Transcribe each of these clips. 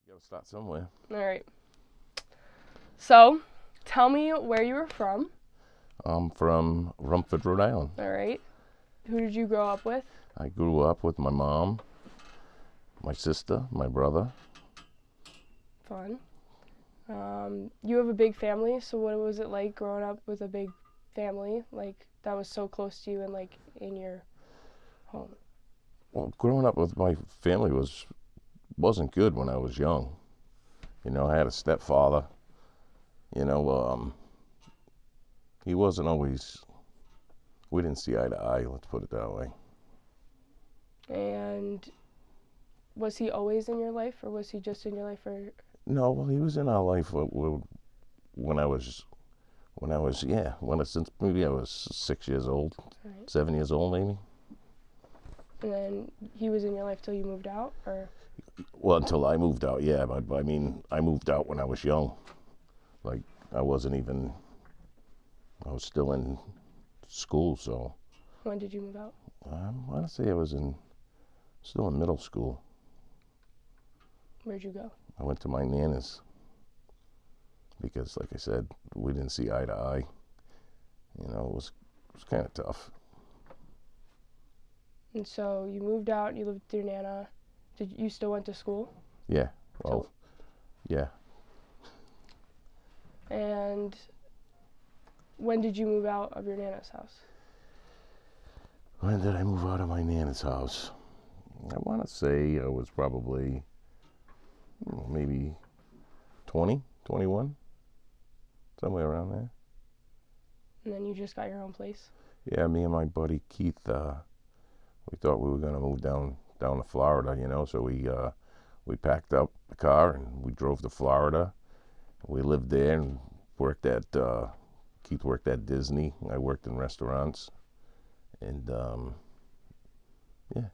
Gotta start somewhere. All right. So, tell me where you were from. I'm from Rumford, Rhode Island. All right. Who did you grow up with? I grew up with my mom, my sister, my brother. Fun. You have a big family, so what was it like growing up with a big family, like that was so close to you and like in your home? Well, growing up with my family wasn't good when I was young. I had a stepfather. You know, he wasn't always. We didn't see eye to eye. Let's put it that way. And was he always in your life, or was he just in your life for? No, well, he was in our life when I was since maybe I was 6 years old, Right. 7 years old maybe. And then he was in your life till you moved out, or? Well, until I moved out, yeah. But I mean, I moved out when I was young. Like I wasn't even. I was still in school, so. When did you move out? I want to say I was still in middle school. Where'd you go? I went to my nana's because, like I said, we didn't see eye to eye. It was kind of tough. And so you moved out, you lived with your nana. Did you still went to school? Yeah. Well, So, yeah. and when did you move out of your nana's house? When did I move out of my nana's house? I want to say I was probably maybe 20, 21, somewhere around there. And then you just got your own place? Yeah, me and my buddy Keith, we thought we were going to move down to Florida, so we packed up the car and we drove to Florida. We lived there and worked at, Keith worked at Disney. I worked in restaurants. And, yeah.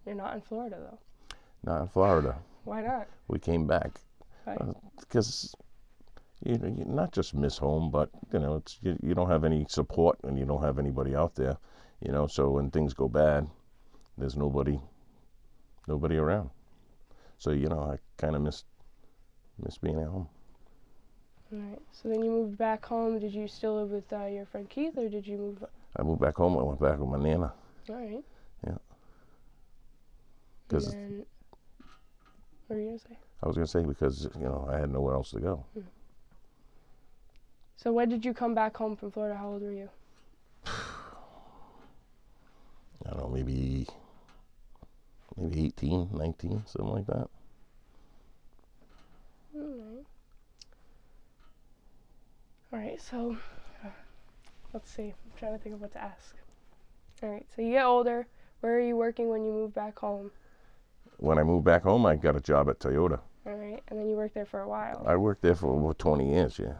You're not in Florida, though. Not in Florida. Why not? We came back. Why? Because, you not just miss home, but, it's you don't have any support and you don't have anybody out there, so when things go bad, there's nobody around. So, I kind of miss being at home. All right. So then you moved back home. Did you still live with your friend Keith, or did you move? I moved back home. I went back with my nana. All right. Yeah. And then, what were you gonna say? I was gonna say because I had nowhere else to go. So when did you come back home from Florida? How old were you? I don't know, maybe 18, 19, something like that. All right. So let's see. I'm trying to think of what to ask. All right. So you get older. Where are you working when you move back home? When I moved back home, I got a job at Toyota. All right. And then you worked there for a while. I worked there for over 20 years, yeah.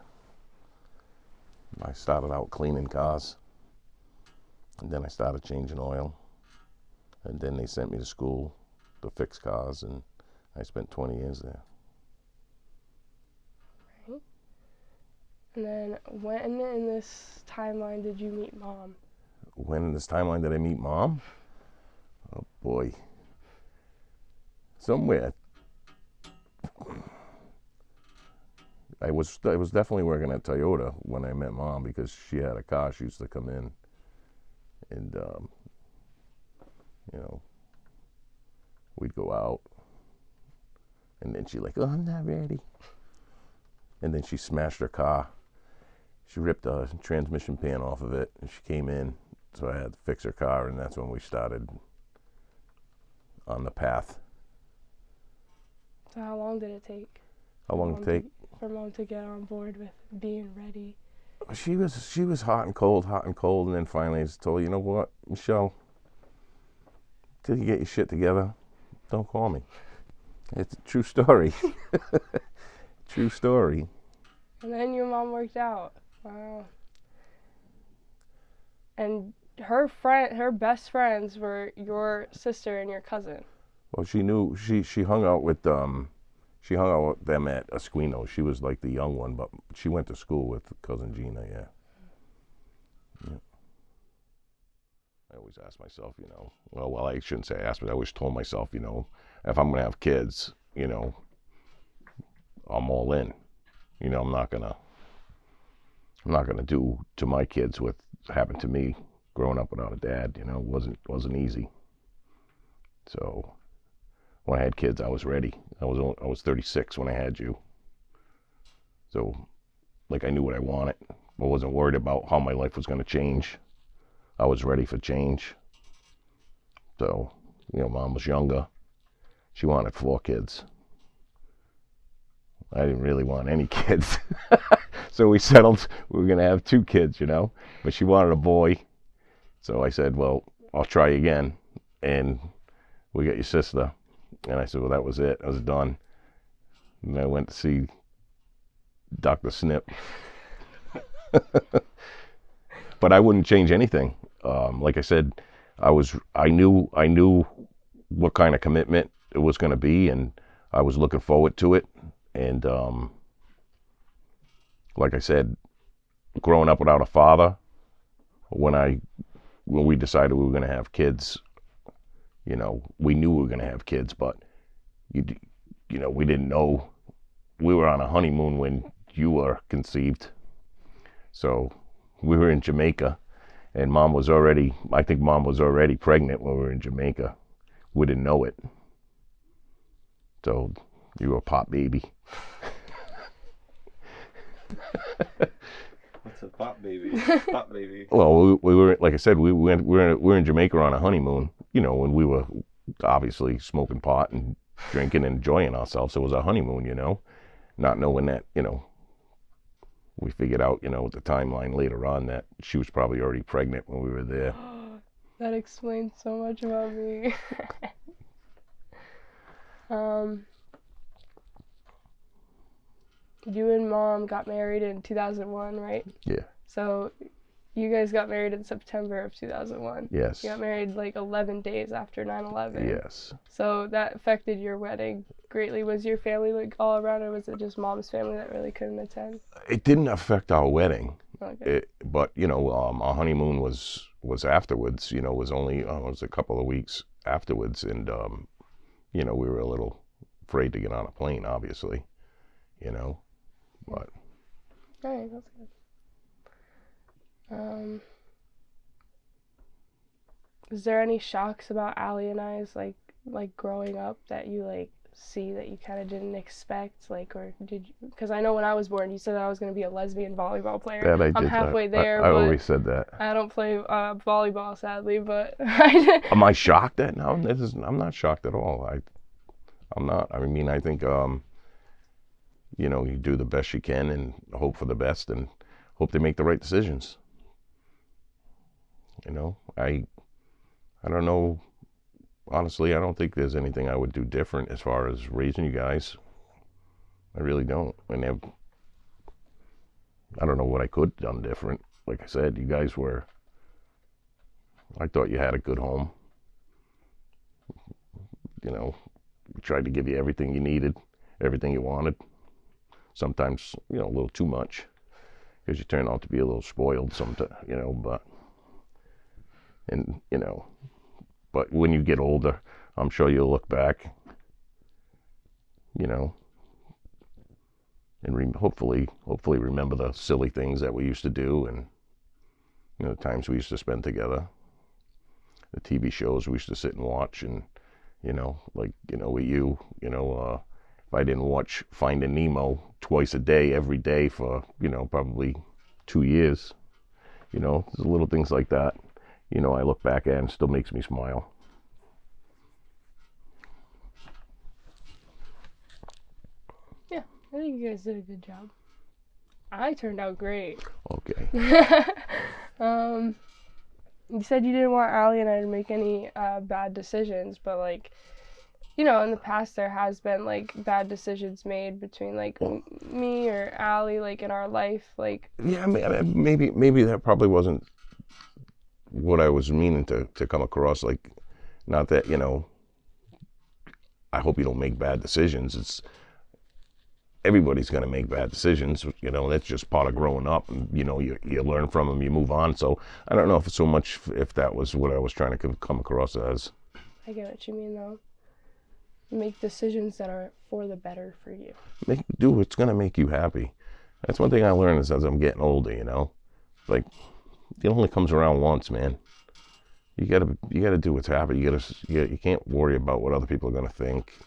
I started out cleaning cars, and then I started changing oil, and then they sent me to school to fix cars, and I spent 20 years there. Right. And then when in this timeline did you meet Mom? When in this timeline did I meet Mom? Oh boy. Somewhere. I was definitely working at Toyota when I met Mom because she had a car. She used to come in and, we'd go out. And then she'd like, oh, I'm not ready. And then she smashed her car. She ripped a transmission pan off of it and she came in. So I had to fix her car, and that's when we started on the path. So how long did it take? How long did it take? For Mom to get on board with being ready. She was hot and cold, and then finally I just told her, you know what, Michelle, till you get your shit together, don't call me. It's a true story. True story. And then your mom worked out. Wow. And her best friends were your sister and your cousin. Well, she knew she hung out with them at Esquino. She was like the young one, but she went to school with cousin Gina. Yeah. I always ask myself, well, I shouldn't say I asked, but I always told myself, if I'm gonna have kids, you know, I'm all in. You know, I'm not gonna do to my kids what happened to me growing up without a dad. You know, it wasn't easy. So when I had kids, I was ready. I was 36 when I had you. So like I knew what I wanted. I wasn't worried about how my life was going to change. I was ready for change. So, you know, Mom was younger. She wanted 4 kids. I didn't really want any kids. So we settled we were going to have 2 kids, you know. But she wanted a boy. So I said, well, I'll try again. And we got your sister. And I said, well, that was it. I was done. And I went to see Dr. Snip. But I wouldn't change anything. Like I said, I knew what kind of commitment it was going to be, and I was looking forward to it. And like I said, growing up without a father, when we decided we were going to have kids, you know, we knew we were going to have kids, but you know, we didn't know. We were on a honeymoon when you were conceived. So we were in Jamaica, and I think Mom was already pregnant when we were in Jamaica. We didn't know it. So you were a pop baby. What's a pop baby? Pop baby. Well, we were, like I said, we were in Jamaica on a honeymoon, you know, when we were obviously smoking pot and drinking and enjoying ourselves. It was a honeymoon, you know, not knowing that, you know, we figured out, you know, with the timeline later on that she was probably already pregnant when we were there. That explains so much about me. You and Mom got married in 2001, right? Yeah. So you guys got married in September of 2001. Yes. You got married like 11 days after 9/11. Yes. So that affected your wedding greatly. Was your family like all around, or was it just Mom's family that really couldn't attend? It didn't affect our wedding. Okay. But you know, our honeymoon was afterwards. You know, it was a couple of weeks afterwards, and you know, we were a little afraid to get on a plane, obviously. You know, but. All right, that's good. Is there any shocks about Allie and I's like growing up that you like see that you kind of didn't expect, like, or did you? Because I know when I was born, you said I was going to be a lesbian volleyball player. That I did. I'm halfway there. I but always said that. I don't play volleyball, sadly, but. Am I shocked at now? I'm not shocked at all. I'm not. I mean, I think you know, you do the best you can and hope for the best and hope they make the right decisions. You know, I don't know. Honestly, I don't think there's anything I would do different as far as raising you guys. I really don't. And I don't know what I could have done different. Like I said, you guys I thought you had a good home. You know, we tried to give you everything you needed, everything you wanted. Sometimes, you know, a little too much, because you turn out to be a little spoiled sometimes, you know, you know, but when you get older, I'm sure you'll look back, you know, and hopefully remember the silly things that we used to do, and, you know, the times we used to spend together, the TV shows we used to sit and watch, and, you know, like, you know, with you, you know, if I didn't watch Finding Nemo twice a day, every day for, you know, probably 2 years, you know, there's little things like that, you know, I look back at and it still makes me smile. Yeah, I think you guys did a good job. I turned out great. Okay. You said you didn't want Allie and I to make any bad decisions, but like, you know, in the past there has been like bad decisions made between like me or Allie, like in our life, like. Yeah, I mean, maybe that probably wasn't what I was meaning to come across. Like, not that, you know, I hope you don't make bad decisions. It's everybody's going to make bad decisions, you know, that's just part of growing up, and, you know, you learn from them, you move on. So I don't know if that was what I was trying to come across as. I get what you mean, though. make decisions that are for the better for you. Do what's gonna make you happy. That's one thing I learned as I'm getting older. Like it only comes around once, man. You gotta do what's happy. You can't worry about what other people are gonna think.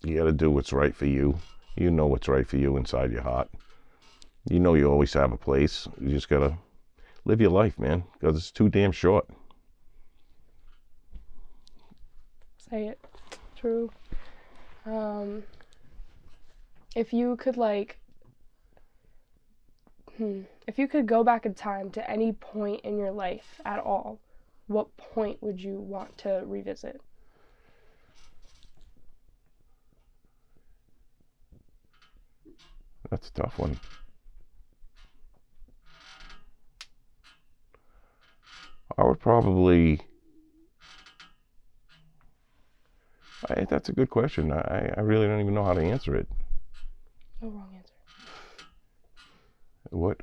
You gotta do what's right for you. You know what's right for you inside your heart. You know you always have a place. You just gotta live your life, man, because it's too damn short. Say it. True. If you could if you could go back in time to any point in your life at all, what point would you want to revisit? That's a tough one. I would probably. That's a good question. I really don't even know how to answer it. No wrong answer. What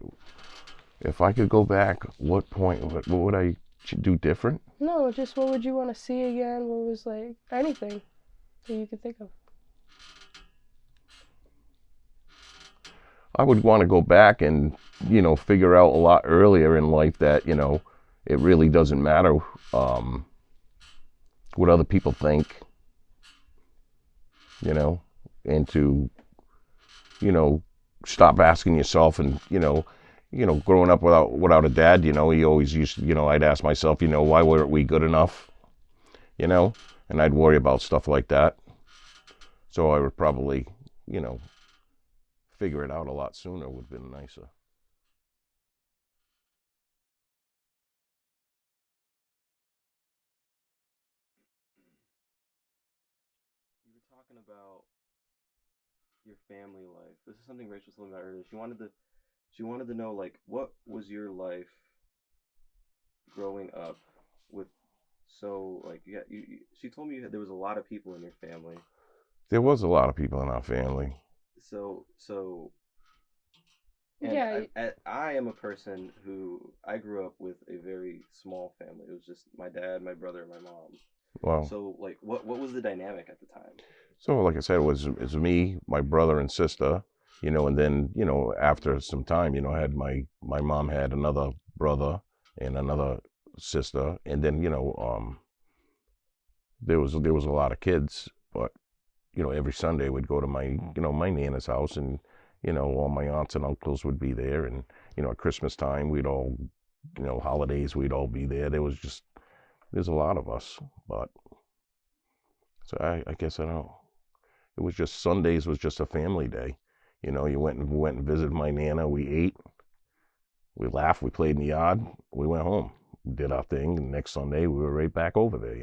if I could go back? What point? What would I do different? No, just what would you want to see again? What was anything that you could think of? I would want to go back and figure out a lot earlier in life that it really doesn't matter what other people think. And to stop asking yourself, and growing up without a dad, he always used to, I'd ask myself, why weren't we good enough, and I'd worry about stuff like that. So I would probably, figure it out a lot sooner. Would have been nicer. You were talking about your family life. This is something Rachel was talking about earlier. She wanted to know like what was your life growing up with she told me there was a lot of people in your family. There was a lot of people in our family. So and Yeah. I am a person who I grew up with a very small family. It was just my dad, my brother, and my mom. Well, So like what was the dynamic at the time? so like I said, it was me, my brother and sister, and then after some time, I had my mom had another brother and another sister, and then there was a lot of kids, but every Sunday we'd go to my nana's house, and all my aunts and uncles would be there, and at Christmas time we'd all holidays we'd all be there. There's a lot of us, but so I guess I don't. It was just Sundays was just a family day. You went and visited my nana. We ate, we laughed, we played in the yard, we went home, we did our thing, and next Sunday we were right back over there.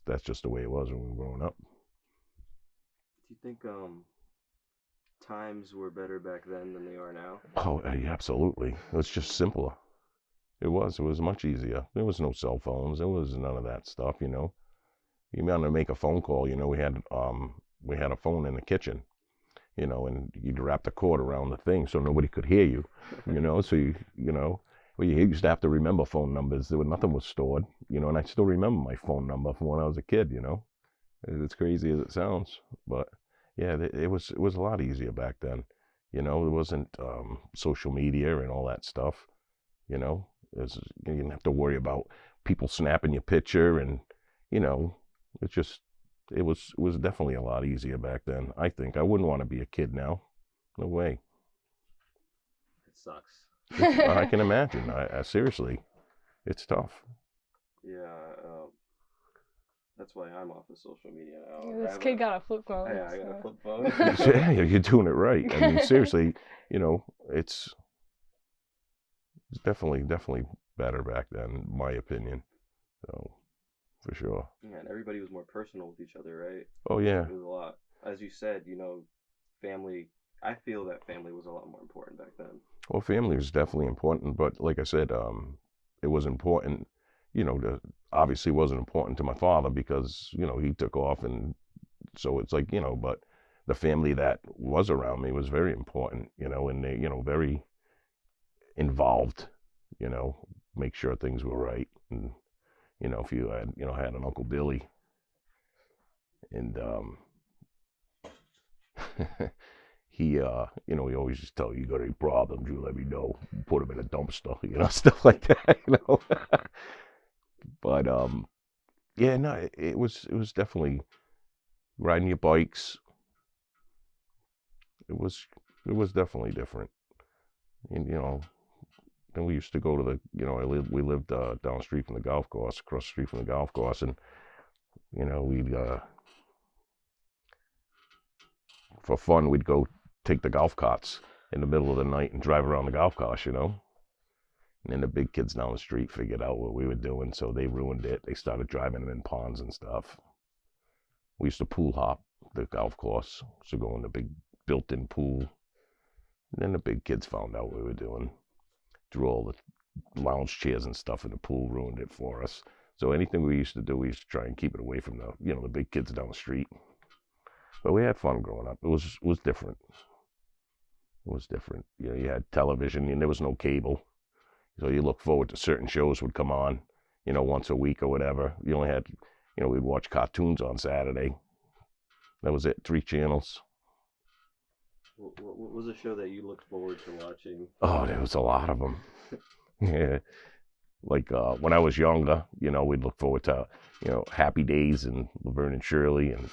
That's just the way it was when we were growing up. Do you think times were better back then than they are now? Oh, yeah, absolutely. It was just simpler. It was much easier. There was no cell phones. There was none of that stuff. You wanted to make a phone call. We had a phone in the kitchen. And you'd wrap the cord around the thing so nobody could hear you. So well, you used to have to remember phone numbers. Nothing was stored. And I still remember my phone number from when I was a kid. As crazy as it sounds, but yeah, it was a lot easier back then. There wasn't social media and all that stuff. You didn't have to worry about people snapping your picture, and it just it was definitely a lot easier back then. I think I wouldn't want to be a kid now. No way. It sucks. I can imagine. I seriously, it's tough. Yeah, that's why I'm off of social media now. This kid got a flip phone. Yeah, I got a flip phone. Yeah, you're doing it right. I mean, seriously, it's definitely better back then, in my opinion. So, for sure. Yeah, and everybody was more personal with each other, right? Oh yeah. It was a lot. As you said, family. I feel that family was a lot more important back then. Well, family was definitely important, but like I said, it was important. Obviously wasn't important to my father because he took off, and so it's like but the family that was around me was very important. And they very involved. Make sure things were right, and if you had had an Uncle Billy, And he, he always just tell you got any problems, you let me know. Put them in a dumpster, stuff like that. But yeah, no, it was definitely riding your bikes. It was definitely different. And then we used to go to we lived down the street from the golf course, across the street from the golf course, and we'd for fun we'd go take the golf carts in the middle of the night and drive around the golf course. And then the big kids down the street figured out what we were doing, so they ruined it. They started driving them in ponds and stuff. We used to pool hop the golf course, so go in the big built-in pool. And then the big kids found out what we were doing. Threw all the lounge chairs and stuff in the pool, ruined it for us. So anything we used to do, we used to try and keep it away from the big kids down the street. But we had fun growing up. It was different. It was different. You had television, and there was no cable. So you look forward to certain shows would come on, once a week or whatever. You only had, we'd watch cartoons on Saturday. That was it, 3 channels. What was a show that you looked forward to watching? Oh, there was a lot of them. Yeah. Like when I was younger, we'd look forward to, Happy Days and Laverne and Shirley and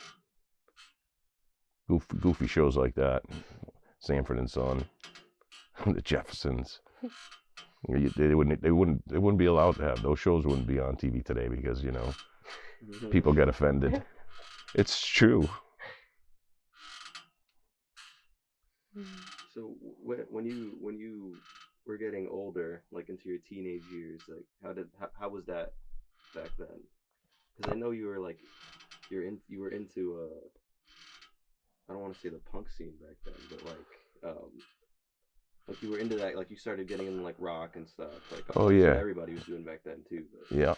goofy shows like that. Sanford and Son, the Jeffersons. They wouldn't be allowed to have those shows. Wouldn't be on TV today because people get offended. It's true. So when you were getting older, like into your teenage years, like how was that back then? Because I know you were like you were into I don't want to say the punk scene back then, but like you were into that, like you started getting into like rock and stuff. Like Oh yeah, everybody was doing back then too. But.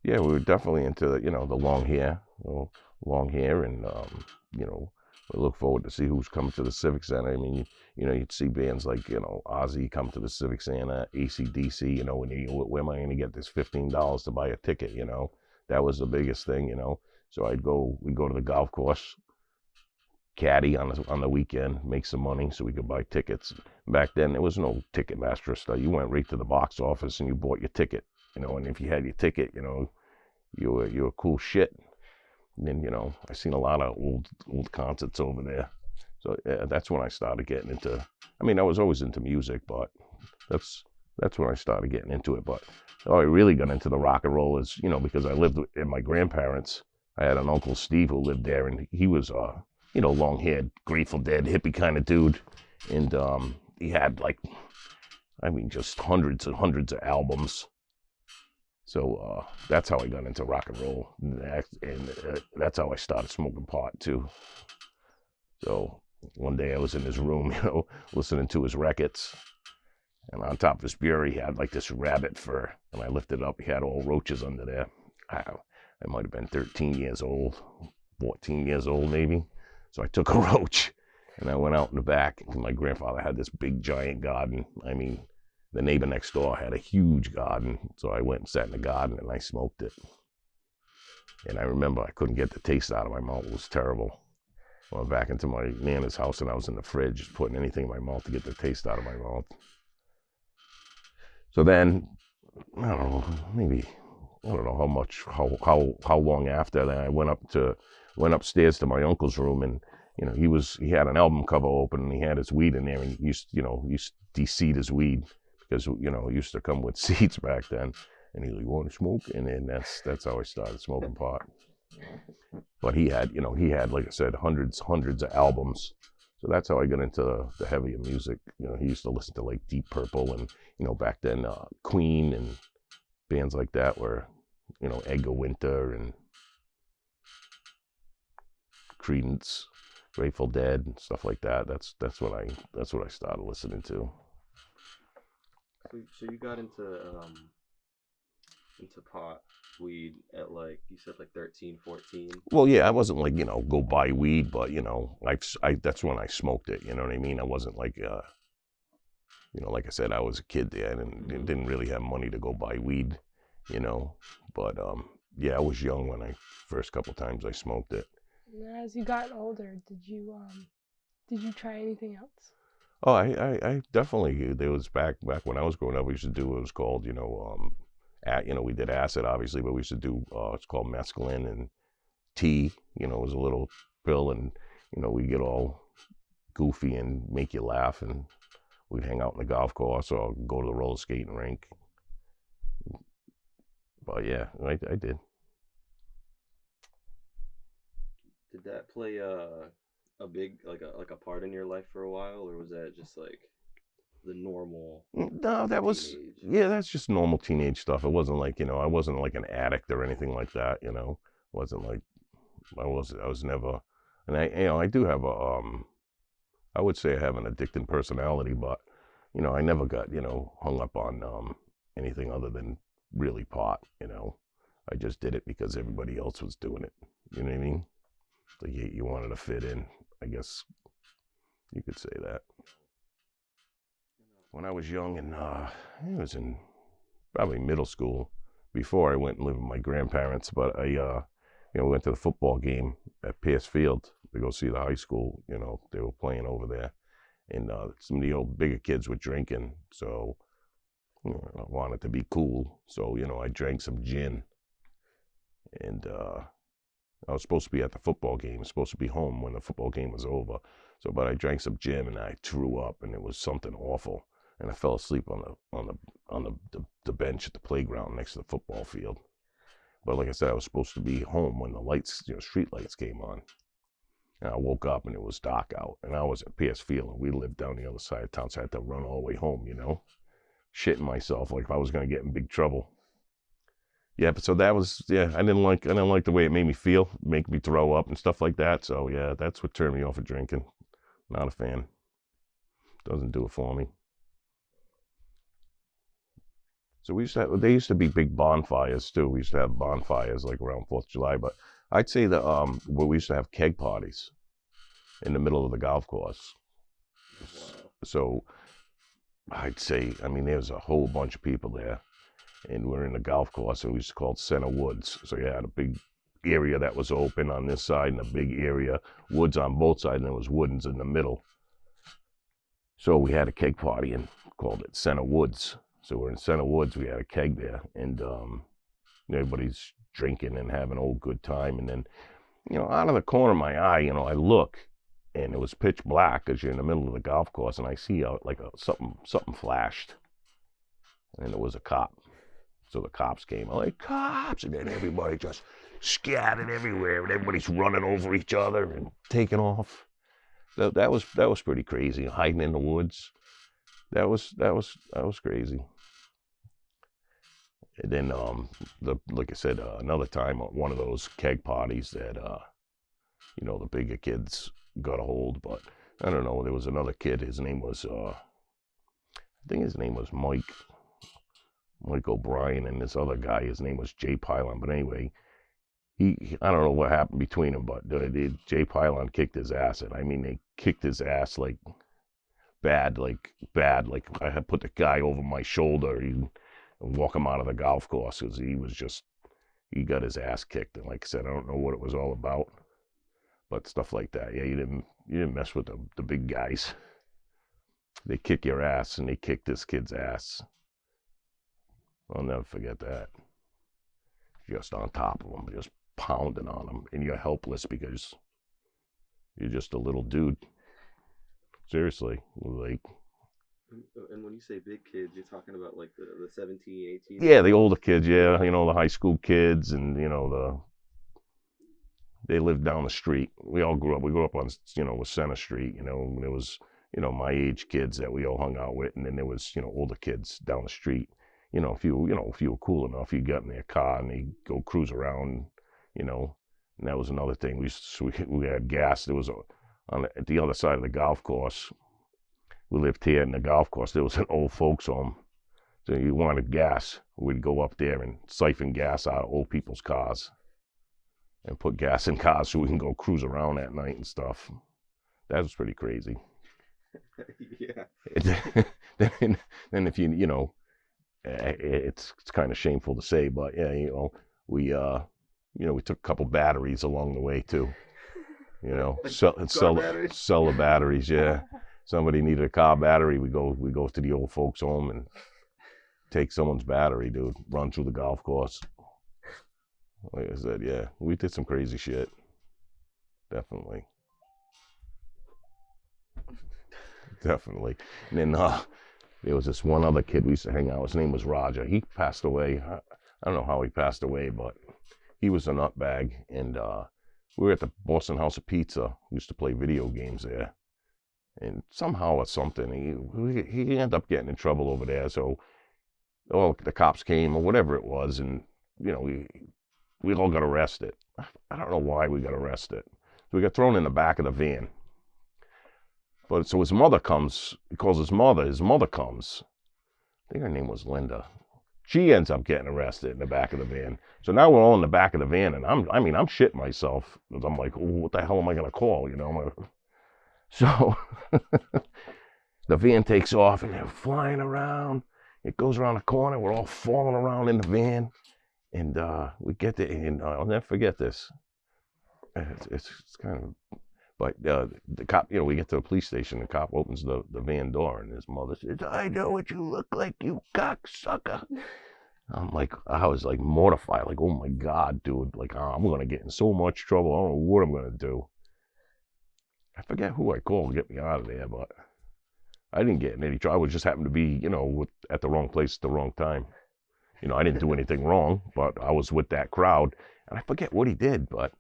Yeah, we were definitely into the long hair, and we look forward to see who's coming to the Civic Center. I mean, you'd see bands like Ozzy come to the Civic Center, AC/DC. Where am I going to get this $15 to buy a ticket? That was the biggest thing. So we'd go to the golf course, caddy on the weekend, make some money so we could buy tickets. Back then there was no Ticketmaster stuff. You went right to the box office and you bought your ticket. And if you had your ticket, you were cool shit. And then I seen a lot of old concerts over there. So yeah, that's when I started getting into. I mean, I was always into music, but that's when I started getting into it. But I really got into the rock and roll is because I lived with my grandparents. I had an Uncle Steve who lived there, and he was long-haired, Grateful Dead, hippie kind of dude. And he had just hundreds and hundreds of albums. So that's how I got into rock and roll. And that's how I started smoking pot, too. So one day I was in his room, listening to his records. And on top of his bureau, he had like this rabbit fur. And I lifted it up, he had all roaches under there. I might have been 13 years old, 14 years old maybe. So I took a roach and I went out in the back. And my grandfather had this big giant garden. I mean, the neighbor next door had a huge garden. So I went and sat in the garden and I smoked it. And I remember I couldn't get the taste out of my mouth. It was terrible. I went back into my nana's house and I was in the fridge just putting anything in my mouth to get the taste out of my mouth. So then, I don't know how long after that I went upstairs to my uncle's room, and he had an album cover open and he had his weed in there, and he used to de-seed his weed because it used to come with seeds back then. And he's like, "You want to smoke?" And then that's how I started smoking pot. But he had like I said, hundreds of albums. So that's how I got into the heavier music. He used to listen to like Deep Purple and back then Queen and bands like that were Edgar Winter and Creedence, Grateful Dead and stuff like that. That's what I started listening to. So you got into pot, weed at like you said, like 13, 14. Well, yeah, I wasn't like go buy weed, but that's when I smoked it. You know what I mean? I wasn't like like I said, I was a kid there and didn't really have money to go buy weed, But yeah, I was young when I first couple times I smoked it. And as you got older, did you try anything else? Oh, I definitely, there was back when I was growing up, we used to do what was called, we did acid, obviously, but we used to do, it's called mescaline and tea, it was a little pill, and, we'd get all goofy and make you laugh, and we'd hang out in the golf course or go to the roller skating rink. But yeah, I did. Did that play a big like a part in your life for a while, or was that just like the normal No, that was, teenage? yeah, that's just normal teenage stuff. It wasn't like, I wasn't like an addict or anything like that, wasn't like, I was never, and I do have I would say I have an addicted personality, but, I never got, hung up on anything other than really pot. I just did it because everybody else was doing it. You know what I mean? Like you wanted to fit in, I guess you could say that. When I was young, and it was in probably middle school, before I went and lived with my grandparents, but I we went to the football game at Pierce Field to go see the high school. They were playing over there, and some of the old bigger kids were drinking, so I wanted to be cool. So I drank some gin, and I was supposed to be at the football game. I was supposed to be home when the football game was over. So, but I drank some gin and I threw up, and it was something awful. And I fell asleep on the bench at the playground next to the football field. But like I said, I was supposed to be home when the lights, street lights came on. And I woke up and it was dark out. And I was at Pierce Field, and we lived down the other side of town, so I had to run all the way home. Shitting myself like if I was gonna get in big trouble. Yeah, but so that was, yeah, I didn't like the way it made me feel, make me throw up and stuff like that. So yeah, that's what turned me off of drinking. Not a fan. Doesn't do it for me. So they used to be big bonfires too. We used to have bonfires like around 4th of July, but I'd say that where we used to have keg parties in the middle of the golf course. Wow. So I'd say, there was a whole bunch of people there, and we're in the golf course, and we used to call it Center Woods. So you had a big area that was open on this side, and a big area, woods on both sides, and there was woodens in the middle. So we had a keg party and called it Center Woods. So we're in Center Woods, we had a keg there, and everybody's drinking and having a whole good time. And then, out of the corner of my eye, I look, and it was pitch black because you're in the middle of the golf course, and I see something flashed, and it was a cop. So the cops came. I'm like, cops! And then everybody just scattered everywhere, and everybody's running over each other and taking off. That was pretty crazy. Hiding in the woods. That was crazy. And then like I said, another time, one of those keg parties that the bigger kids got a hold, but I don't know. There was another kid. His name was I think his name was Mike O'Brien, and this other guy, his name was Jay Pylon. But anyway, I don't know what happened between them, but Jay Pylon kicked his ass, and they kicked his ass like bad. Like I had put the guy over my shoulder and walk him out of the golf course because he got his ass kicked. And like I said, I don't know what it was all about, but stuff like that. Yeah, you didn't mess with the big guys. They kick your ass, and they kicked this kid's ass. I'll never forget that. Just on top of them, just pounding on them, and you're helpless because you're just a little dude. Seriously, like. And when you say big kids, you're talking about like the 17, 18? Yeah, the older kids, yeah, the high school kids, and they lived down the street. We grew up on, with Center Street, there was, my age kids that we all hung out with, and then there was, older kids down the street. If you were cool enough, you got in their car and they go cruise around, and that was another thing. We had gas. There was at the other side of the golf course. We lived here in the golf course. There was an old folks home. So you wanted gas, we'd go up there and siphon gas out of old people's cars and put gas in cars so we can go cruise around at night and stuff. That was pretty crazy. Yeah. Then if it's kind of shameful to say, but yeah, we took a couple batteries along the way too. You know, Like sell car batteries? sell the batteries. Yeah, somebody needed a car battery. We go to the old folks' home and take someone's battery, dude. Run through the golf course. Like I said, yeah, we did some crazy shit. Definitely. Definitely. And then there was this one other kid we used to hang out with. His name was Roger. He passed away. I don't know how he passed away, but he was a nutbag. And we were at the Boston House of Pizza. We used to play video games there. And somehow or something, he ended up getting in trouble over there. So the cops came or whatever it was, and you know we all got arrested. I don't know why we got arrested. So we got thrown in the back of the van. But so his mother comes. He calls his mother. His mother comes. I think her name was Linda. She ends up getting arrested in the back of the van. So now we're all in the back of the van, and I'm shitting myself because I'm like, oh, what the hell am I gonna call? You know. So the van takes off, and they're flying around. It goes around the corner. We're all falling around in the van, and we get there, and I'll never forget this. It's kind of. But the cop, you know, we get to the police station, the cop opens the van door, and his mother says, I know what you look like, you cocksucker. I was like mortified, like, oh my God, dude, like, I'm going to get in so much trouble. I don't know what I'm going to do. I forget who I called to get me out of there, but I didn't get in any trouble. I was just happened to be, you know, at the wrong place at the wrong time. You know, I didn't do anything wrong, but I was with that crowd, and I forget what he did, but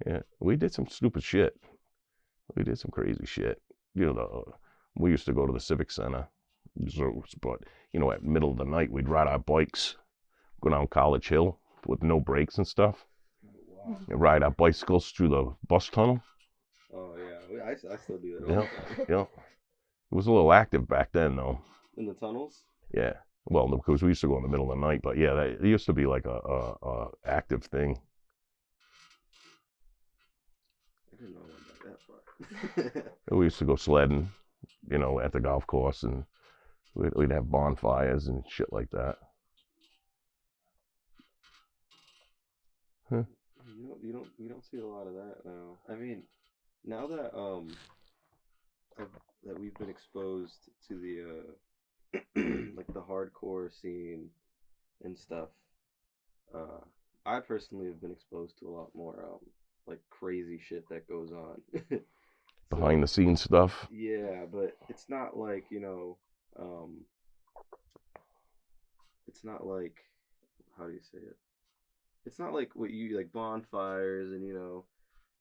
yeah, we did some stupid shit. We did some crazy shit. You know, we used to go to the Civic Center, but you know, at middle of the night, we'd ride our bikes, go down College Hill with no brakes and stuff, Wow. and ride our bicycles through the bus tunnel. Oh yeah, I still do that all Yeah, the time. yeah. It was a little active back then, though. In the tunnels? Yeah. Well, because we used to go in the middle of the night, but yeah, it used to be like a active thing. I didn't know I went that far. We used to go sledding, you know, at the golf course, and we'd have bonfires and shit like that. Huh. You don't see a lot of that now. I mean, now that that we've been exposed to the like the hardcore scene and stuff, I personally have been exposed to a lot more like crazy shit that goes on. Behind the scenes stuff. Yeah, but it's not like, you know, it's not like, how do you say it? It's not like what you like bonfires and, you know,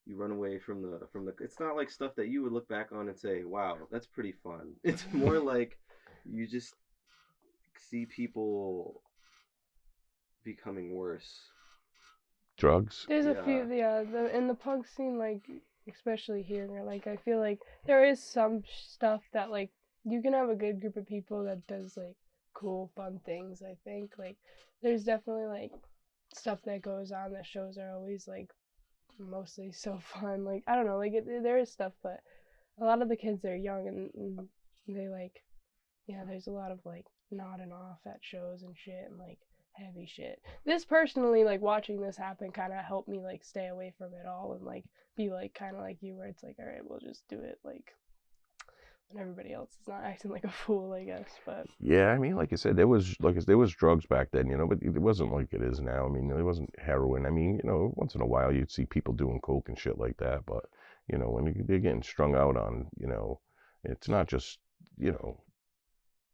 you run away from the it's not like stuff that you would look back on and say, wow, that's pretty fun. It's more like you just see people becoming worse. Drugs. There's a Yeah. few, yeah, in the punk scene, like, especially here, like, I feel like there is some stuff that, like, you can have a good group of people that does, like, cool, fun things, I think. Like, there's definitely, like, stuff that goes on that shows are always, like, mostly so fun. Like, I don't know, like, there is stuff, but a lot of the kids are young and they, like, yeah, there's a lot of, like, nodding off at shows and shit and, like, heavy shit. This personally, like, watching this happen kind of helped me, like, stay away from it all and, like, be, like, kind of like you where it's like, all right, we'll just do it, like, when everybody else is not acting like a fool, I guess. But Yeah, I mean, like I said, there was drugs back then, you know, but it wasn't like it is now. I mean, it wasn't heroin. I mean, you know, once in a while you'd see people doing coke and shit like that, but you know, when they're getting strung out on, you know, it's not just, you know,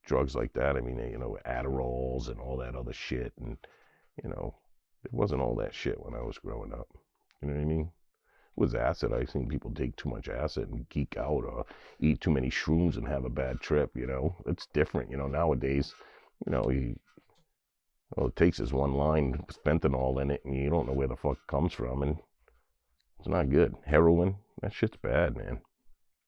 drugs like that. I mean, you know, Adderalls and all that other shit, and you know, it wasn't all that shit when I was growing up. You know what I mean? It was acid. I've seen people take too much acid and geek out, or eat too many shrooms and have a bad trip. You know, it's different. You know, nowadays, you know, all it takes is one line with fentanyl in it, and you don't know where the fuck it comes from, and it's not good. Heroin, that shit's bad, man.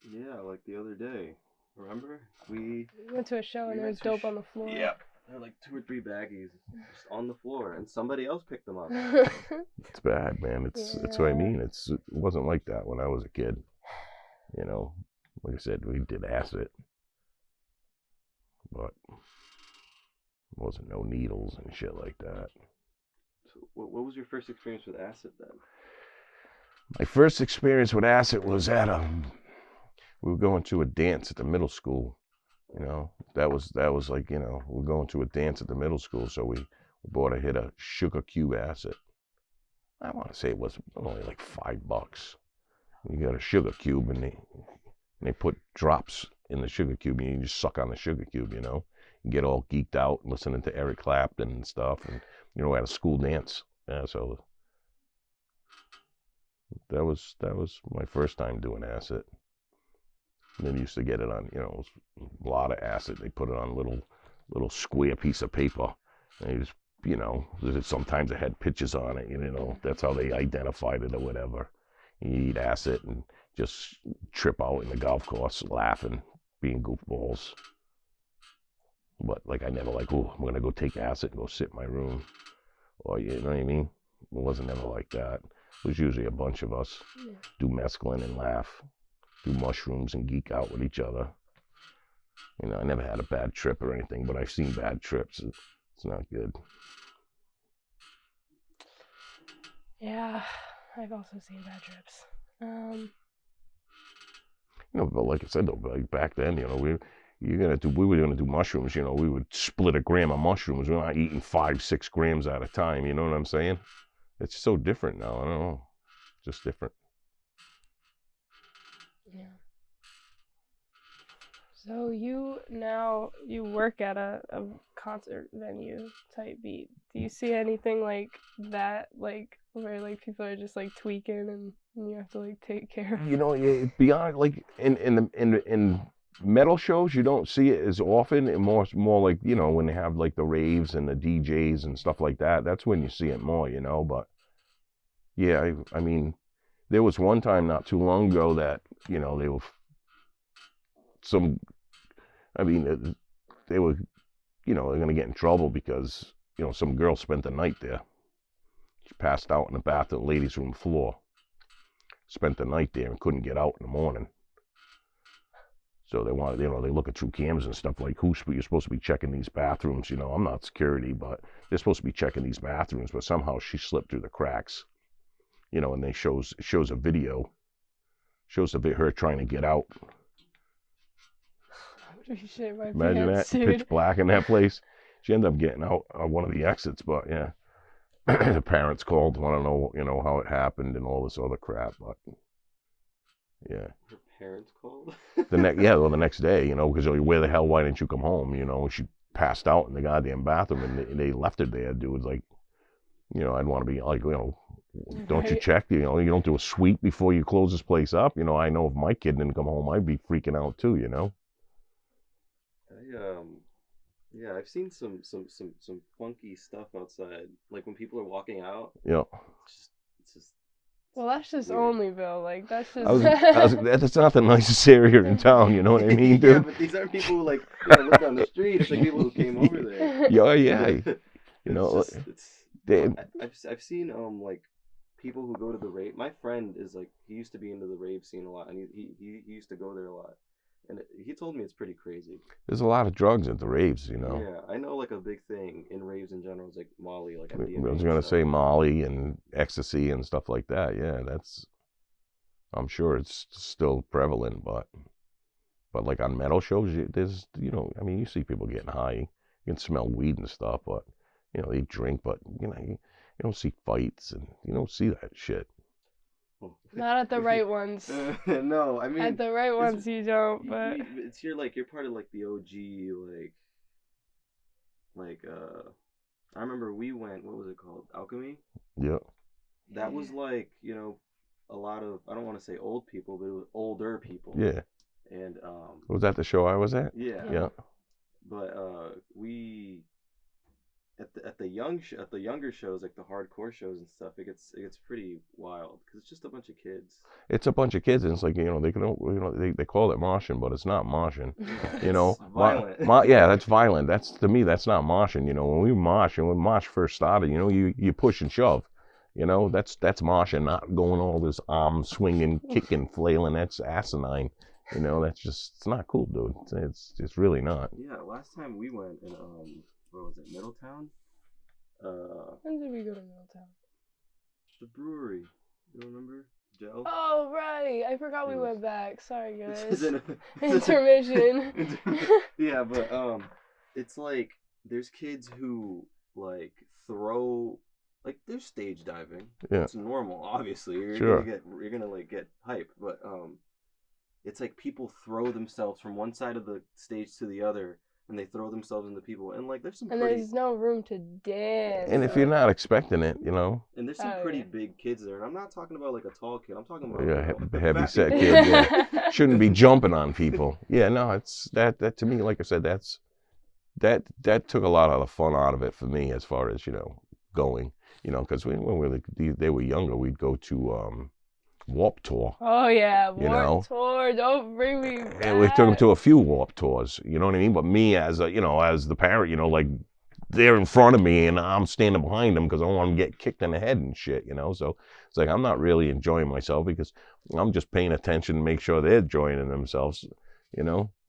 Yeah, like the other day. Remember? We went to a show and there was dope on the floor. Yeah. There were like 2 or 3 baggies just on the floor, and somebody else picked them up. It's bad, man. It's what I mean. It wasn't like that when I was a kid. You know, like I said, we did acid, but wasn't no needles and shit like that. So, what was your first experience with acid then? My first experience with acid was at we were going to a dance at the middle school. You know, that was like, you know, we're going to a dance at the middle school, so we bought a hit of sugar cube acid. I want to say it was only like $5. You got a sugar cube, and they put drops in the sugar cube, and you just suck on the sugar cube, you know. You get all geeked out listening to Eric Clapton and stuff, and, you know, at a school dance. Yeah, so that was my first time doing acid. And then used to get it on, you know, a lot of acid. They put it on little square piece of paper. And you just, you know, sometimes it had pictures on it, you know. That's how they identified it or whatever. You eat acid and just trip out in the golf course laughing, being goofballs. But, like, I never like, oh, I'm going to go take acid and go sit in my room. Or, you know what I mean? It wasn't ever like that. It was usually a bunch of us do mescaline and laugh, do mushrooms and geek out with each other. You know, I never had a bad trip or anything, but I've seen bad trips. It's not good. Yeah, I've also seen bad trips. You know, but like I said, though, like back then, you know, we were gonna do mushrooms. You know, we would split a gram of mushrooms. We're not eating 5-6 grams at a time. You know what I'm saying? It's so different now. I don't know, just different. Yeah. So you work at a concert venue type beat. Do you see anything like that, like where like people are just like tweaking and you have to like take care of? You know, beyond like in metal shows, you don't see it as often, and more like, you know, when they have like the raves and the DJs and stuff like that. That's when you see it more, you know. But yeah, I mean, there was one time not too long ago that, you know, they were they were, you know, they're gonna get in trouble because, you know, some girl spent the night there. She passed out in the bathroom, ladies' room floor. Spent the night there and couldn't get out in the morning. So they wanted, you know, they look at true cams and stuff like, you're supposed to be checking these bathrooms. You know, I'm not security, but they're supposed to be checking these bathrooms. But somehow she slipped through the cracks. You know, and they shows a video, her trying to get out. Imagine that, pitch black in that place. She ended up getting out one of the exits, but yeah, the parents called, want to know, you know, how it happened and all this other crap. But yeah, Her parents called. the next day, you know, because where the hell, why didn't you come home? You know, she passed out in the goddamn bathroom, and they left her there. Dude, like, you know, I'd want to be like, you know, don't you check? You know, you don't do a sweep before you close this place up. You know, I know if my kid didn't come home, I'd be freaking out too. You know. Yeah, I've seen some funky stuff outside. Like when people are walking out. Yeah. It's just. Well, that's just weird. Omneyville. Like that's just. That's not the nicest area in town. You know what I mean, dude? Yeah, but these aren't people who, like, you know, live down the street. It's like people who came over there. Yeah. You know, I've seen like people who go to the rave. My friend is like, he used to be into the rave scene a lot, and he used to go there a lot. And he told me it's pretty crazy. There's a lot of drugs at the raves, you know. Yeah, I know, like, a big thing in raves in general is like Molly, like I was gonna say Molly and ecstasy and stuff like that. Yeah, I'm sure it's still prevalent, but like on metal shows, there's, you know, I mean, you see people getting high, you can smell weed and stuff, but, you know, they drink, but, you know, you don't see fights and you don't see that shit. Not at the right ones. No, I mean, at the right ones you don't. But it's you're part of like the OG, I remember we went. What was it called? Alchemy. Yeah. That was like, you know, a lot of, I don't want to say old people, but it was older people. Yeah. And was that the show I was at? Yeah. But we. At the younger shows, like the hardcore shows and stuff, it gets pretty wild because it's just a bunch of kids. It's a bunch of kids, and it's like, you know, they call it moshing, but it's not moshing. You know, violent. Yeah, that's violent. That's, to me, that's not moshing. You know, when we mosh, and when mosh first started, you know, you push and shove. You know, that's moshing, not going all this arm swinging, kicking, flailing. That's asinine. You know, it's not cool, dude. It's really not. Yeah, last time we went in where was it? Middletown? When did we go to Middletown? The brewery. You remember? gel. Oh, right. I forgot we It was- went back. Sorry, This guys. isn't Intermission. Yeah, but it's like there's kids who like throw like they're stage diving. Yeah. It's normal, obviously. Sure. You're gonna like get hype, but it's like people throw themselves from one side of the stage to the other, and they throw themselves into people, and like there's some And pretty there's no room to dance. And if you're not expecting it, you know, and there's some Oh, pretty yeah. big kids there, and I'm not talking about like a tall kid. I'm talking about yeah, the heavy fat set people. kid, yeah, shouldn't be jumping on people. Yeah, no, it's that to me, like I said, that took a lot of the fun out of it for me as far as going, because when they were younger, we'd go to Warp Tour. Oh, yeah. You know? Warped Tour. Don't bring me back. And we took them to a few Warp Tours, you know what I mean? But me as as the parent, like they're in front of me and I'm standing behind them because I don't want them to get kicked in the head and shit, So it's like I'm not really enjoying myself because I'm just paying attention to make sure they're enjoying themselves,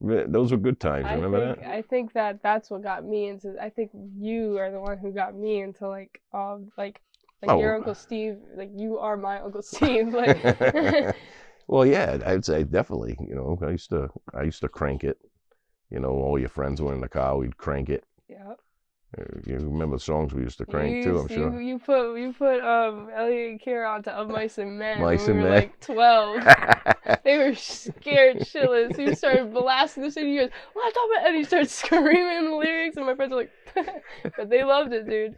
Those were good times. Remember that? I think that's what got me into. I think you are the one who got me into like your Uncle Steve. Like you are my Uncle Steve. Like. Well, yeah, I'd say definitely. I used to crank it. All your friends were in the car, we'd crank it. Yeah. You remember the songs we used to crank too, I'm sure. You put Elliot and Kira onto Of Mice and Men Mice when we and were Men. like 12. They were scared shitless. He started blasting the shit. He goes, "What about?" And he started screaming the lyrics, and my friends were like, but they loved it, dude.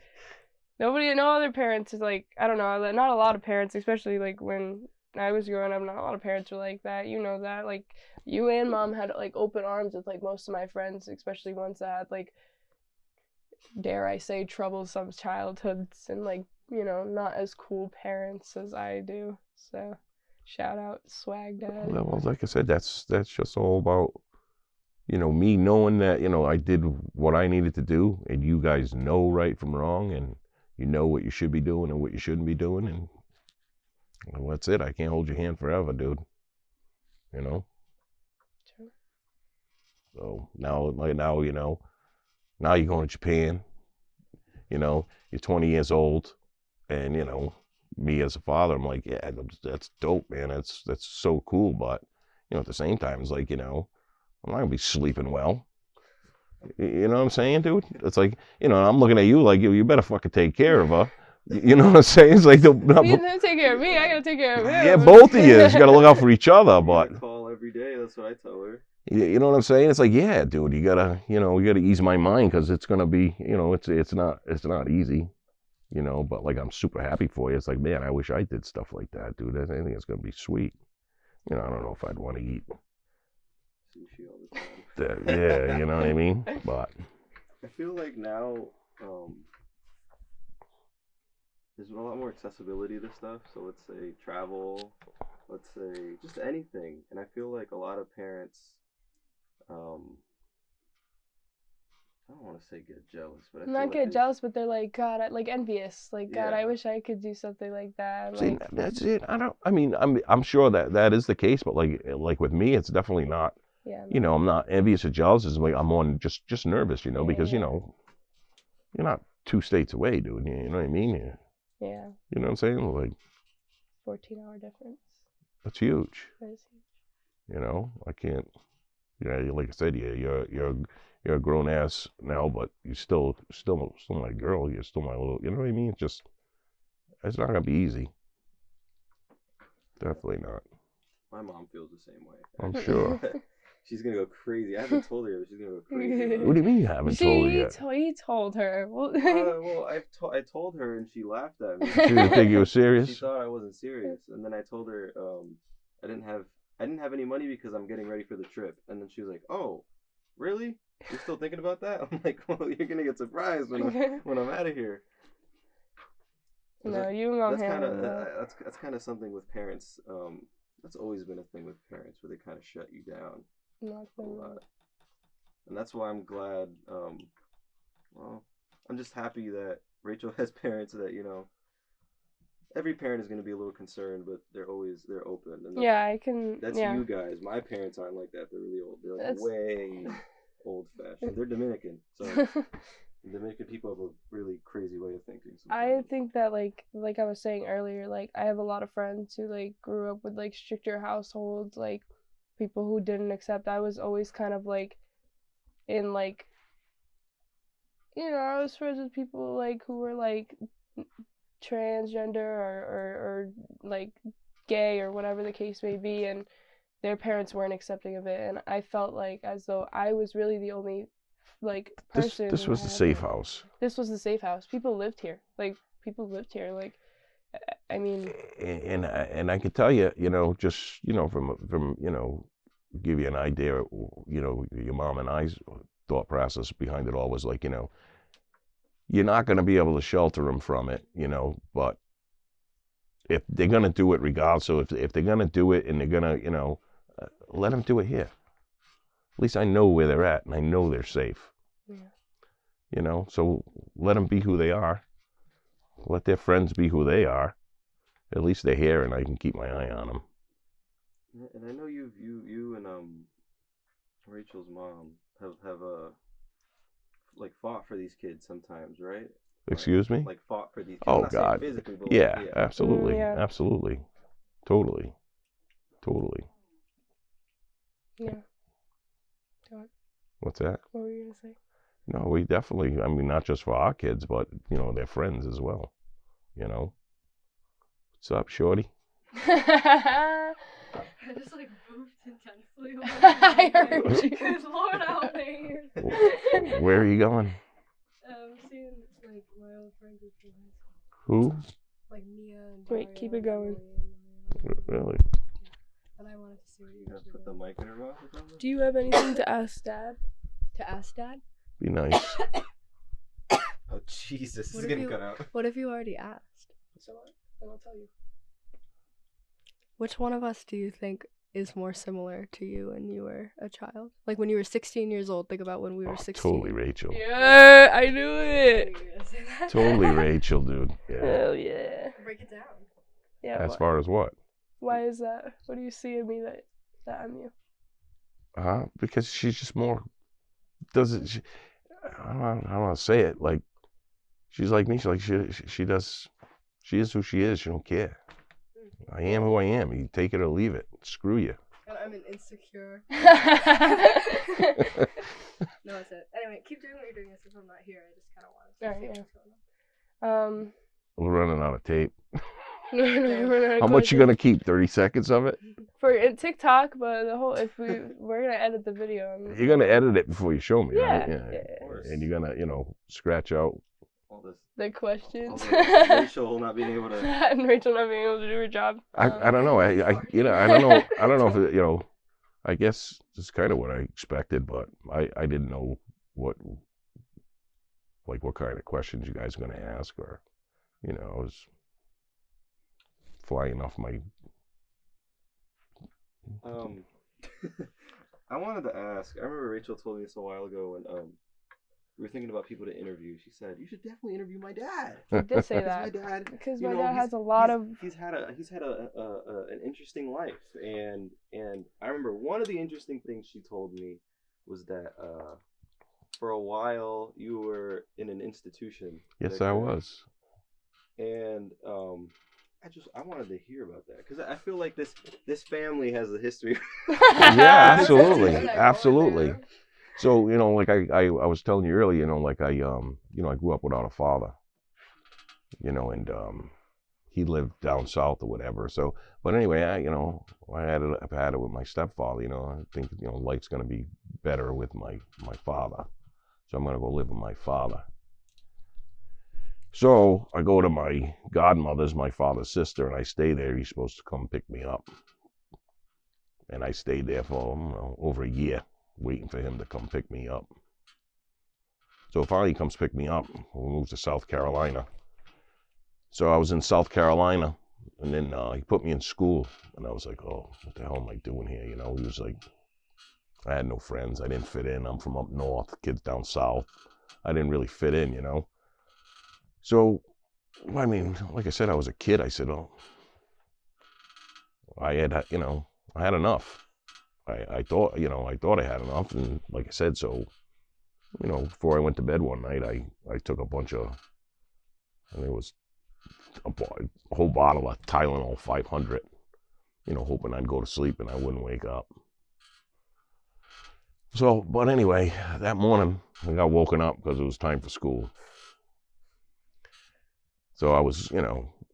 No other parents is like, I don't know, not a lot of parents, especially like when I was growing up, not a lot of parents were like that. You know that, like you and mom had like open arms with like most of my friends, especially ones that had like, dare I say, troublesome childhoods and like, not as cool parents as I do. So shout out Swag Dad. Well, like I said, that's just all about me knowing that I did what I needed to do, and you guys know right from wrong, and you know what you should be doing and what you shouldn't be doing, and well, that's it. I can't hold your hand forever, dude. True. So now now you're going to Japan. You're 20 years old, and me as a father, I'm like, yeah, that's dope, man. That's so cool. But at the same time, it's like I'm not gonna be sleeping well. You know what I'm saying, dude? It's like I'm looking at you like you better fucking take care of her. You know what I'm saying? It's like He's gonna take care of me. I gotta take care of him. Yeah, both of you. You gotta look out for each other. But Call every day. That's what I tell her. you know what I'm saying? It's like, yeah, dude, you gotta we gotta ease my mind because it's gonna be it's not easy. But like I'm super happy for you. It's like, man, I wish I did stuff like that, dude. I think it's gonna be sweet. I don't know if I'd want to eat Sushi all the time. yeah, you know what I mean? But I feel like now there's a lot more accessibility to stuff. So let's say travel, let's say just anything. And I feel like a lot of parents, I don't want to say get jealous, but I feel Not like get jealous, but they're like, God, like envious. Like, God, I Yeah. wish I could do something like that. see, Like, that's it. I'm sure that is the case, but like with me, it's definitely not. yeah. I'm not envious or jealous. It's like I'm more just nervous, because Yeah. you're not 2 states away, dude. You know what I mean? Yeah. You know what I'm saying? Like 14-hour difference. that's huge. That is huge. I can't. Like I said, you're a grown ass now, but you're still my girl. You're still my little. You know what I mean? It's not gonna be easy. Definitely not. My mom feels the same way. I'm sure. She's gonna go crazy. I haven't told her, but she's gonna go crazy. What do you mean you haven't told her yet? He told her. Well, I told her and she laughed at me. She didn't think you were serious. She thought I wasn't serious, and then I told her I didn't have any money because I'm getting ready for the trip, and then she was like, "Oh, really? You're still thinking about that?" I'm like, "Well, you're gonna get surprised when I'm out of here." No, you and mom That's kind handle of that. that's kind of something with parents. That's always been a thing with parents where they kind of shut you down a lot, and that's why I'm glad. Well, I'm just happy that Rachel has parents that every parent is going to be a little concerned, but they're open. And Yeah, I can. That's yeah. you guys. My parents aren't like that. They're really old. They're like way old fashioned. They're Dominican, so They're making people have a really crazy way of thinking. I Sometimes. think that like I was saying earlier, like I have a lot of friends who like grew up with like stricter households, like people who didn't accept. I was always kind of like in like, you know, I was friends with people like who were like transgender or like gay or whatever the case may be, and their parents weren't accepting of it, and I felt like as though I was really the only like person This who was the had, safe like, house. this was the safe house. People lived here. Like I mean, And I can tell you, you know, just, you know, from you know, give you an idea, you know, your mom and I's thought process behind it all was like, you know, you're not going to be able to shelter them from it, you know, but if they're going to do it regardless, so if they're going to do it and they're going to, you know, let them do it here. At least I know where they're at and I know they're safe. yeah. You know, so let them be who they are. Let their friends be who they are. At least they're here and I can keep my eye on them. And I know you and Rachel's mom have like fought for these kids sometimes, right? Excuse me? Like fought for these kids. Oh, I'm not saying God. physically, but Yeah, like, yeah. absolutely. Yeah. Absolutely. Totally. Yeah. Go on. What's that? What were you gonna say? No, we definitely, I mean, not just for our kids, but, you know, their friends as well. You know? What's up, shorty? I just like moved intensely. I heard you. Good Lord, help me. Where are you going? Seeing like my old friend group from high school, Who? like Mia and Wait, Dario keep it and going. Emily and Mario. Really? And I wanted to see what you You guys gonna were put the doing. mic in her mouth or something? Do you have anything to ask Dad? To ask Dad? Be nice. Oh Jesus, What it's if getting you- cut out. What if you already asked? So what? And I'll tell you. Which one of us do you think is more similar to you when you were a child? Like when you were 16 years old, think about when we were 16. Totally Rachel. Yeah, I knew it. Totally Rachel, dude. Yeah. Hell yeah. Break it down. Yeah. As far as what? Why is that? What do you see in me that I'm you? Because she's just more, doesn't, she, I don't want to say it, like, she's like me, she does, she is who she is, she don't care. I am who I am, you take it or leave it, screw you. And I'm an insecure. No, that's it. Anyway, keep doing what you're doing as if I'm not here. I just kind of wanted to Alright, see yeah. what's going on. We're running out of tape. We're How much you gonna keep, 30 seconds of it? for TikTok? But the whole we're gonna edit the video. You're gonna edit it before you show me, Yeah. right? Yeah. Of course. And you're gonna, you know, scratch out. All this. The questions. All the Rachel not being able to. And Rachel not being able to do her job. I don't know, you know, I don't know if it, you know, I guess it's kind of what I expected, but I didn't know what kind of questions you guys are gonna ask, or, you know, I was flying off my. I wanted to ask. I remember Rachel told me this a while ago when we were thinking about people to interview. She said you should definitely interview my dad. I did say My that dad, because you my know, dad he's- has a lot he's had an interesting life, and I remember one of the interesting things she told me was that for a while you were in an institution. Yes, I was. And I wanted to hear about that because I feel like this family has a history. Yeah, absolutely, Yeah. absolutely. So, you know, like I was telling you earlier, you know, like I grew up without a father, you know, and he lived down south or whatever. So, but anyway, I've had it with my stepfather, you know. I think, you know, life's gonna be better with my father, so I'm gonna go live with my father. So I go to my godmother's, my father's sister, and I stay there. He's supposed to come pick me up, and I stayed there for, you know, over a year, waiting for him to come pick me up. So finally he comes pick me up. We moved to South Carolina. So I was in South Carolina, and then he put me in school, and I was like, oh, what the hell am I doing here? You know, he was like, I had no friends. I didn't fit in. I'm from up north, kids down south. I didn't really fit in, you know. So, I mean, like I said, I was a kid. I said, oh, I had enough. I thought I had enough, and like I said, so before I went to bed one night, I took a bunch of, and it was a whole bottle of Tylenol 500, hoping I'd go to sleep and I wouldn't wake up. So, but anyway, that morning I got woken up because it was time for school. So I was,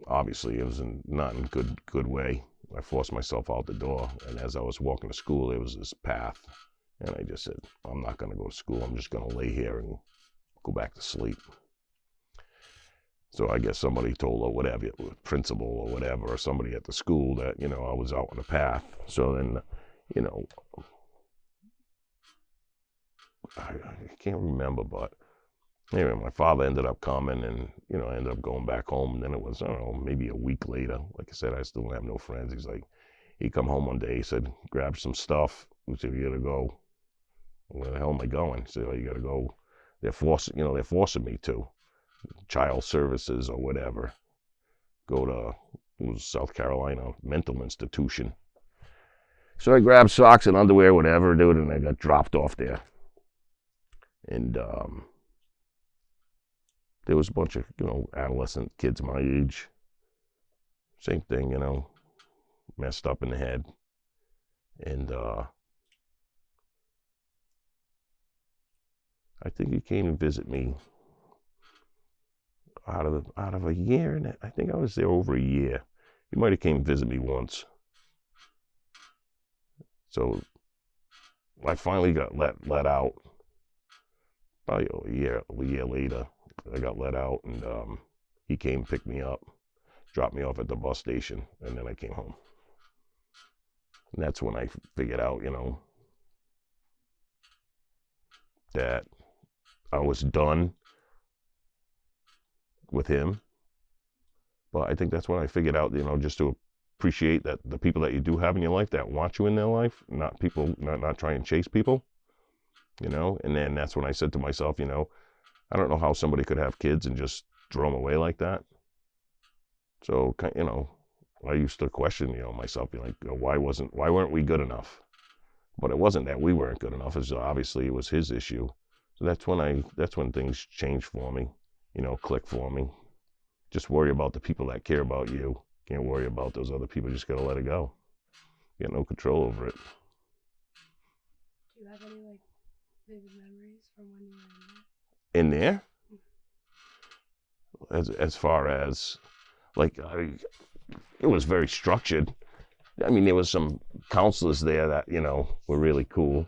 obviously it was not in good way. I forced myself out the door, and as I was walking to school, there was this path, and I just said, I'm not going to go to school. I'm just going to lay here and go back to sleep. So I guess somebody told her, whatever, principal or whatever, or somebody at the school that, I was out on the path. So then, I can't remember, but anyway, my father ended up coming, and, I ended up going back home. And then it was, I don't know, maybe a week later. Like I said, I still have no friends. He's like, he come home one day, he said, grab some stuff. We said, you gotta go. Where the hell am I going? He said, oh, you gotta go. They're forcing me to. Child services or whatever. Go to, it was South Carolina mental institution. So I grabbed socks and underwear, whatever, dude, and I got dropped off there. And there was a bunch of, adolescent kids my age. Same thing, messed up in the head. And I think he came and visit me out of a year, and I think I was there over a year. He might have came and visit me once. So I finally got let out. Probably a year later, I got let out, and he came and picked me up, dropped me off at the bus station, and then I came home. And that's when I figured out, that I was done with him. But I think that's when I figured out, just to appreciate that the people that you do have in your life that want you in their life, not try and chase people, and then that's when I said to myself, I don't know how somebody could have kids and just throw them away like that. So, I used to question, myself, like, why weren't we good enough? But it wasn't that we weren't good enough. Obviously it was his issue. So that's when things changed for me, click for me. Just worry about the people that care about you. Can't worry about those other people. Just gotta let it go. You got no control over it. Do you have any vivid memories from when you were in there? As far as it was very structured. I mean, there was some counselors there that were really cool.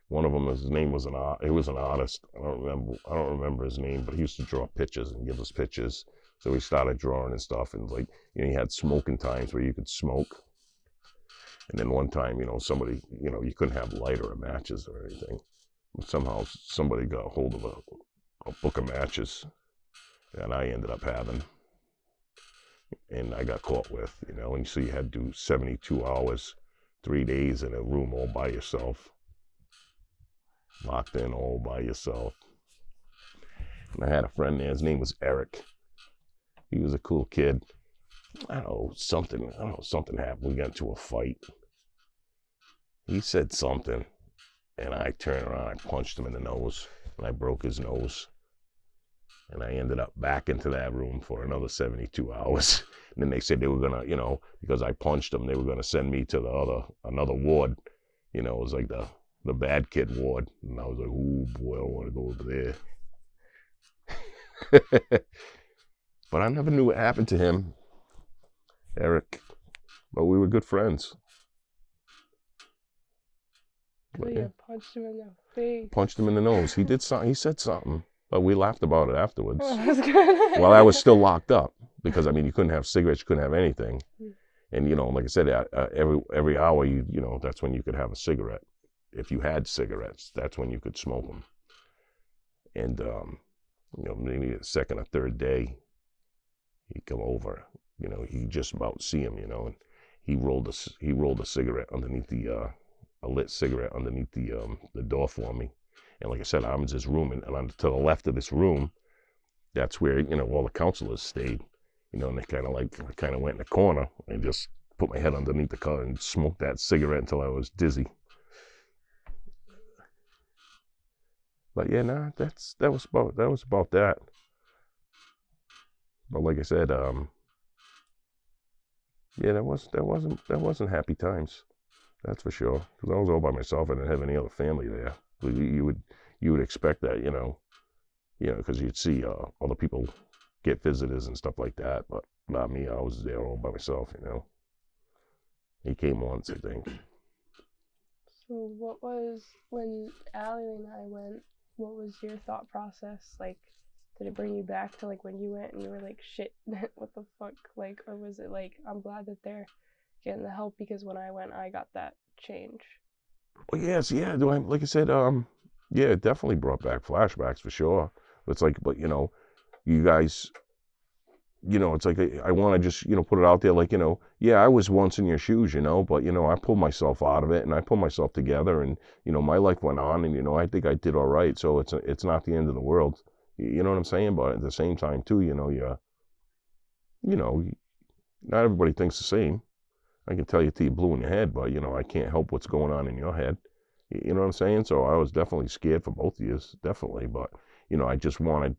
One of them, his name was he was an artist. I don't remember his name, but he used to draw pictures and give us pictures. So we started drawing and stuff, and he had smoking times where you could smoke. And then one time, somebody, you couldn't have lighter or matches or anything. But somehow somebody got a hold of a book of matches that I ended up having. And I got caught with, and so you had to do 72 hours, 3 days in a room all by yourself. Locked in all by yourself. And I had a friend there, his name was Eric. He was a cool kid. I don't know, something happened. We got into a fight. He said something, and I turned around, I punched him in the nose, and I broke his nose. And I ended up back into that room for another 72 hours. And then they said they were gonna, because I punched them, they were gonna send me to another ward. It was like the bad kid ward. And I was like, oh boy, I don't want to go over there. But I never knew what happened to him, Eric. But we were good friends. So you punched him in the face. Punched him in the nose. He did something. He said something. But we laughed about it afterwards. Oh, that's good. While I was still locked up. Because, you couldn't have cigarettes, you couldn't have anything. And, like I said, every hour, that's when you could have a cigarette. If you had cigarettes, that's when you could smoke them. And, maybe the second or third day, he'd come over. He just about see him, and he rolled a cigarette underneath a lit cigarette underneath the door for me. And like I said, I'm in this room, and to the left of this room, that's where, all the counselors stayed. And they kind of went in the corner and just put my head underneath the car and smoked that cigarette until I was dizzy. But yeah, nah, that was about that. But like I said, yeah, that wasn't happy times. That's for sure. Because I was all by myself. I didn't have any other family there. You would expect that, because you'd see other people get visitors and stuff like that. But not me. I was there all by myself. He came once, I think. So what was, when Allie and I went, what was your thought process? Like, did it bring you back to like when you went and you were like, shit, what the fuck? Like, or was it like, I'm glad that they're getting the help because when I went, I got that change? Well, yes, yeah. Like I said, yeah, it definitely brought back flashbacks for sure. It's like, but you guys, it's like I want to just, put it out there, like, yeah, I was once in your shoes, but I pulled myself out of it and I pulled myself together, and my life went on, and I think I did all right. So it's not the end of the world. You know what I'm saying? But at the same time, too, you know, not everybody thinks the same. I can tell you till you're blue in your head, but I can't help what's going on in your head. You know what I'm saying? So I was definitely scared for both of you, definitely. But I just wanted,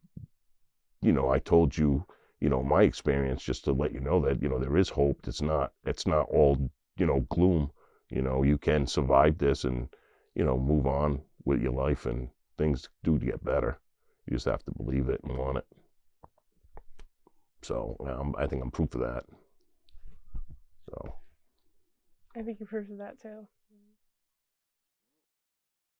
I told you, my experience, just to let you know that there is hope. It's not all gloom. You can survive this and move on with your life, and things do get better. You just have to believe it and want it. So I think I'm proof of that. So. I think you proved that too.